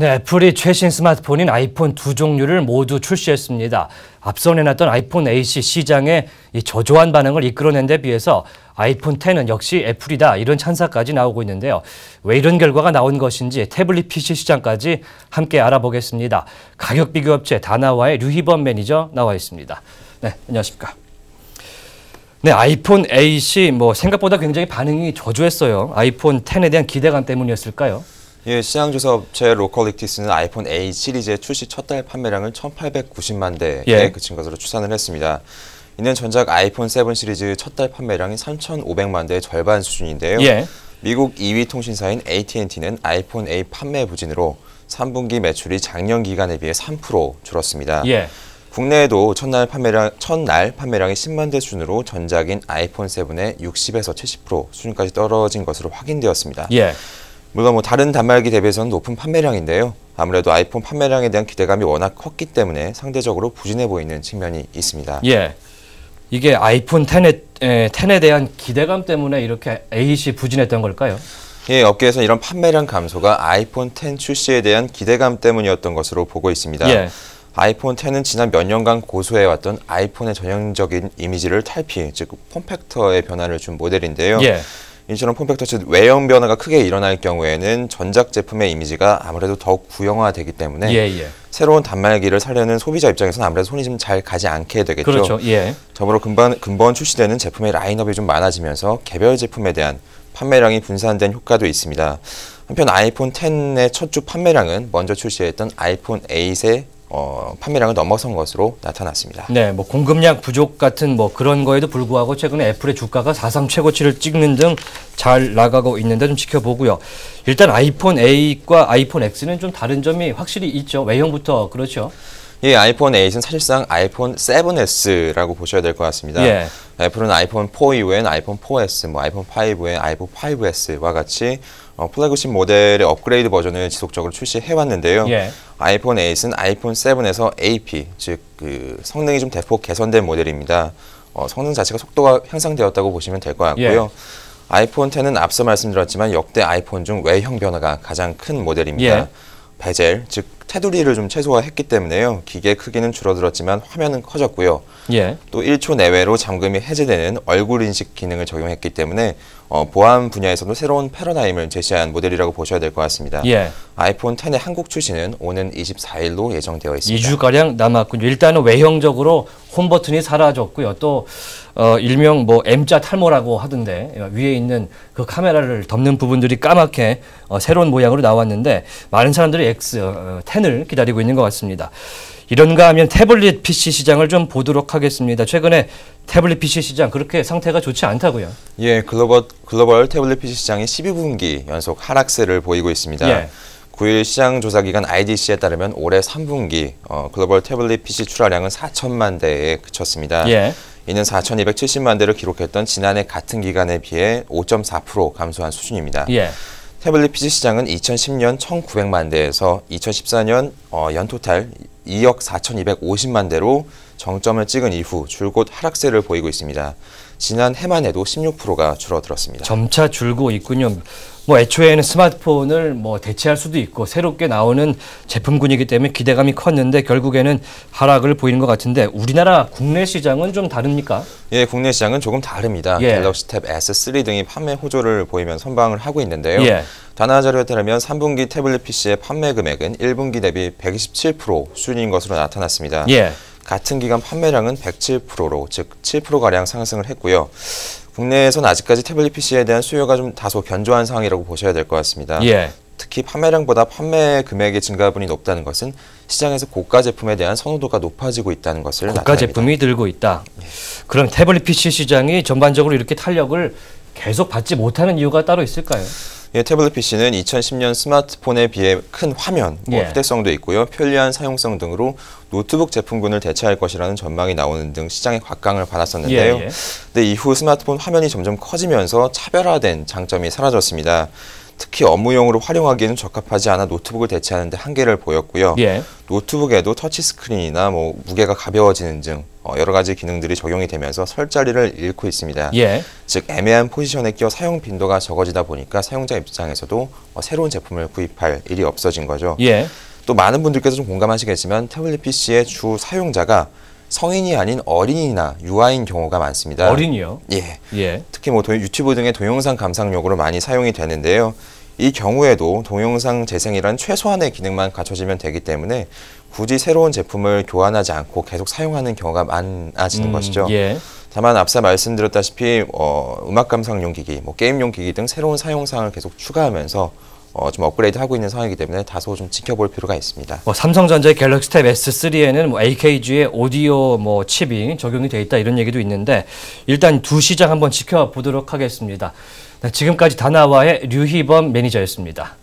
네, 애플이 최신 스마트폰인 아이폰 두 종류를 모두 출시했습니다. 앞서 내놨던 아이폰 8이 시장에 저조한 반응을 이끌어낸 데 비해서 아이폰 X는 역시 애플이다 이런 찬사까지 나오고 있는데요. 왜 이런 결과가 나온 것인지 태블릿 PC 시장까지 함께 알아보겠습니다. 가격 비교 업체 다나와의 류희범 매니저 나와 있습니다. 네, 안녕하십니까. 네, 아이폰 8이 생각보다 굉장히 반응이 저조했어요. 아이폰 X에 대한 기대감 때문이었을까요? 예, 시장조사 업체 로컬릭티스는 아이폰 8 시리즈의 출시 첫 달 판매량을 1,890만 대에 그친 것으로 추산을 했습니다. 이는 전작 아이폰 7 시리즈 첫 달 판매량이 3,500만 대의 절반 수준인데요. 미국 2위 통신사인 AT&T는 아이폰 8 판매 부진으로 3분기 매출이 작년 기간에 비해 3% 줄었습니다. 국내에도 첫날 판매량이 10만 대 수준으로 전작인 아이폰 7의 60에서 70% 수준까지 떨어진 것으로 확인되었습니다. 물론 다른 단말기 대비해서는 높은 판매량인데요. 아무래도 아이폰 판매량에 대한 기대감이 워낙 컸기 때문에 상대적으로 부진해 보이는 측면이 있습니다. 이게 아이폰 10에 대한 기대감 때문에 이렇게 8이 부진했던 걸까요? 예, 업계에서 이런 판매량 감소가 아이폰 10 출시에 대한 기대감 때문이었던 것으로 보고 있습니다. 아이폰 10은 지난 몇 년간 고수해왔던 아이폰의 전형적인 이미지를 탈피, 즉 폼팩터의 변화를 준 모델인데요. 이처럼 폼팩터 즉 외형 변화가 크게 일어날 경우에는 전작 제품의 이미지가 아무래도 더욱 구형화되기 때문에 새로운 단말기를 사려는 소비자 입장에서는 아무래도 손이 좀 잘 가지 않게 되겠죠. 그렇죠. 더불어 근본 출시되는 제품의 라인업이 좀 많아지면서 개별 제품에 대한 판매량이 분산된 효과도 있습니다. 한편 아이폰 10의 첫 주 판매량은 먼저 출시했던 아이폰 8의 판매량을 넘어선 것으로 나타났습니다. 네, 공급량 부족 같은 그런 거에도 불구하고 최근에 애플의 주가가 사상 최고치를 찍는 등 잘 나가고 있는데 좀 지켜보고요. 일단 아이폰 8과 아이폰 X는 좀 다른 점이 확실히 있죠. 외형부터 그렇죠. 예, 아이폰 8은 사실상 아이폰 7S라고 보셔야 될 것 같습니다. 애플은 아이폰 4 이후엔 아이폰 4S, 아이폰 5 이후엔 아이폰 5S와 같이 플래그십 모델의 업그레이드 버전을 지속적으로 출시해왔는데요. 아이폰 8은 아이폰 7에서 AP, 즉 성능이 좀 대폭 개선된 모델입니다. 성능 자체가 속도가 향상되었다고 보시면 될 것 같고요. 아이폰 10은 앞서 말씀드렸지만 역대 아이폰 중 외형 변화가 가장 큰 모델입니다. 베젤, 즉 테두리를 좀 최소화했기 때문에요. 기계 크기는 줄어들었지만 화면은 커졌고요. 또 1초 내외로 잠금이 해제되는 얼굴 인식 기능을 적용했기 때문에 보안 분야에서도 새로운 패러다임을 제시한 모델이라고 보셔야 될 것 같습니다. 아이폰 10의 한국 출시는 오는 24일로 예정되어 있습니다. 2주가량 남았군요. 일단은 외형적으로 홈 버튼이 사라졌고요. 또 일명 M자 탈모라고 하던데 위에 있는 그 카메라를 덮는 부분들이 까맣게 새로운 모양으로 나왔는데 많은 사람들이 X10을 기다리고 있는 것 같습니다. 이런가 하면 태블릿 PC 시장을 좀 보도록 하겠습니다. 최근에 태블릿 PC 시장 그렇게 상태가 좋지 않다고요? 예, 글로벌 태블릿 PC 시장이 12분기 연속 하락세를 보이고 있습니다. 9일 시장 조사 기관 IDC에 따르면 올해 3분기 글로벌 태블릿 PC 출하량은 4천만 대에 그쳤습니다. 이는 4,270만 대를 기록했던 지난해 같은 기간에 비해 5.4% 감소한 수준입니다. 태블릿 PC 시장은 2010년 1,900만 대에서 2014년 연토탈 2억 4,250만 대로 정점을 찍은 이후 줄곧 하락세를 보이고 있습니다. 지난 해만 해도 16%가 줄어들었습니다. 점차 줄고 있군요. 애초에는 스마트폰을 대체할 수도 있고 새롭게 나오는 제품군이기 때문에 기대감이 컸는데 결국에는 하락을 보이는 것 같은데 우리나라 국내 시장은 좀 다릅니까? 예, 국내 시장은 조금 다릅니다. 갤럭시 탭 S3 등이 판매 호조를 보이면 선방을 하고 있는데요. 다나 자료에 따르면 3분기 태블릿 PC의 판매 금액은 1분기 대비 127% 수준인 것으로 나타났습니다. 같은 기간 판매량은 107%로 즉 7%가량 상승을 했고요. 국내에서는 아직까지 태블릿 PC에 대한 수요가 좀 다소 견조한 상황이라고 보셔야 될 것 같습니다. 특히 판매량보다 판매 금액의 증가분이 높다는 것은 시장에서 고가 제품에 대한 선호도가 높아지고 있다는 것을 나타냅니다. 고가 제품이 늘고 있다. 그럼 태블릿 PC 시장이 전반적으로 이렇게 탄력을 계속 받지 못하는 이유가 따로 있을까요? 예, 태블릿 PC는 2010년 스마트폰에 비해 큰 화면, 휴대성도 있고요. 편리한 사용성 등으로 노트북 제품군을 대체할 것이라는 전망이 나오는 등 시장의 곽강을 받았었는데요. 근데 이후 스마트폰 화면이 점점 커지면서 차별화된 장점이 사라졌습니다. 특히 업무용으로 활용하기에는 적합하지 않아 노트북을 대체하는 데 한계를 보였고요. 예. 노트북에도 터치스크린이나 뭐 무게가 가벼워지는 등 여러 가지 기능들이 적용이 되면서 설 자리를 잃고 있습니다. 예. 즉 애매한 포지션에 끼어 사용 빈도가 적어지다 보니까 사용자 입장에서도 새로운 제품을 구입할 일이 없어진 거죠. 예. 또 많은 분들께서 좀 공감하시겠지만 태블릿 PC의 주 사용자가 성인이 아닌 어린이나 유아인 경우가 많습니다. 어린이요? 예. 예. 특히 뭐 유튜브 등의 동영상 감상용으로 많이 사용이 되는데요. 이 경우에도 동영상 재생이란 최소한의 기능만 갖춰지면 되기 때문에 굳이 새로운 제품을 교환하지 않고 계속 사용하는 경우가 많아지는 것이죠. 예. 다만 앞서 말씀드렸다시피 음악 감상용 기기, 뭐 게임용 기기 등 새로운 사용사항을 계속 추가하면서 좀 업그레이드하고 있는 상황이기 때문에 다소 좀 지켜볼 필요가 있습니다. 삼성전자의 갤럭시 탭 S3에는 AKG의 오디오 칩이 적용이 돼 있다 이런 얘기도 있는데 일단 두 시장 한번 지켜보도록 하겠습니다. 네, 지금까지 다나와의 류희범 매니저였습니다.